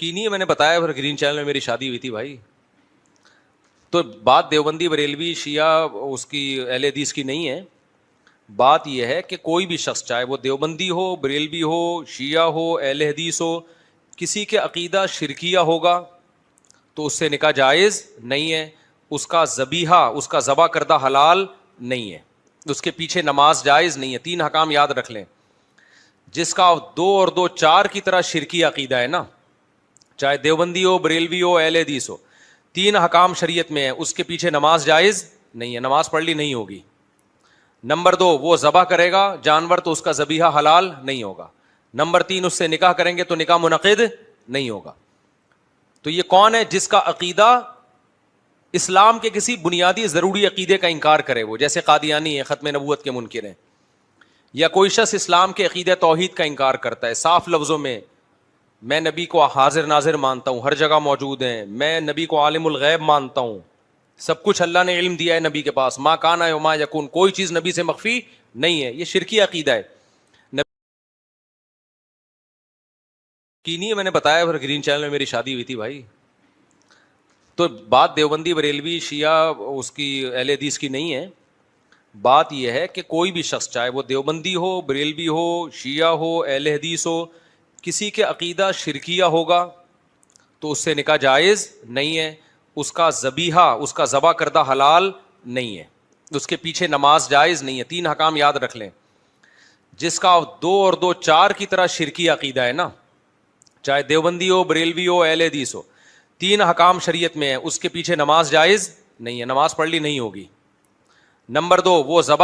کی نہیں ہے، میں نے بتایا پھر گرین چینل میں میری شادی ہوئی تھی بھائی. تو بات دیوبندی بریلوی شیعہ اس کی اہل حدیث کی نہیں ہے. بات یہ ہے کہ کوئی بھی شخص چاہے وہ دیوبندی ہو، بریلوی ہو، شیعہ ہو، اہل حدیث ہو، کسی کے عقیدہ شرکیہ ہوگا تو اس سے نکاح جائز نہیں ہے. اس کا ذبیحہ، اس کا ذبح کردہ حلال نہیں ہے. اس کے پیچھے نماز جائز نہیں ہے. 3 احکام یاد رکھ لیں. جس کا 2 اور 2 4 کی طرح شرکی عقیدہ ہے نا، چاہے دیوبندی ہو، بریلوی ہو، اہل حدیث ہو، 3 احکام شریعت میں ہے، اس کے پیچھے نماز جائز نہیں ہے، نماز پڑھ لی نہیں ہوگی. نمبر 2، وہ ذبح کرے گا جانور تو اس کا ذبیحہ حلال نہیں ہوگا. نمبر 3، اس سے نکاح کریں گے تو نکاح منعقد نہیں ہوگا. تو یہ کون ہے؟ جس کا عقیدہ اسلام کے کسی بنیادی ضروری عقیدے کا انکار کرے، وہ جیسے قادیانی ہے، ختم نبوت کے منکر ہیں، یا کوئی شخص اسلام کے عقیدہ توحید کا انکار کرتا ہے صاف لفظوں میں، میں نبی کو حاضر ناظر مانتا ہوں، ہر جگہ موجود ہیں، میں نبی کو عالم الغیب مانتا ہوں، سب کچھ اللہ نے علم دیا ہے نبی کے پاس، ما کان وما یکون، کوئی چیز نبی سے مخفی نہیں ہے، یہ شرکی عقیدہ ہے. کی نہیں ہے، میں نے بتایا پھر گرین چینل میں میری شادی ہوئی تھی بھائی. تو بات دیوبندی بریلوی شیعہ اس کی اہل حدیث کی نہیں ہے. بات یہ ہے کہ کوئی بھی شخص چاہے وہ دیوبندی ہو، بریلوی ہو، شیعہ ہو، اہل حدیث ہو، کسی کے عقیدہ شرکیہ ہوگا تو اس سے نکاح جائز نہیں ہے. اس کا ذبیحہ، اس کا ذبح کردہ حلال نہیں ہے. اس کے پیچھے نماز جائز نہیں ہے. 3 احکام یاد رکھ لیں. جس کا 2 اور 2 4 کی طرح شرکی عقیدہ ہے نا، چاہے دیوبندی ہو، بریلوی ہو، اہل حدیث ہو، 3 احکام شریعت میں ہے، اس کے پیچھے نماز جائز نہیں ہے، نماز پڑھ لی نہیں ہوگی. نمبر 2، وہ ذبح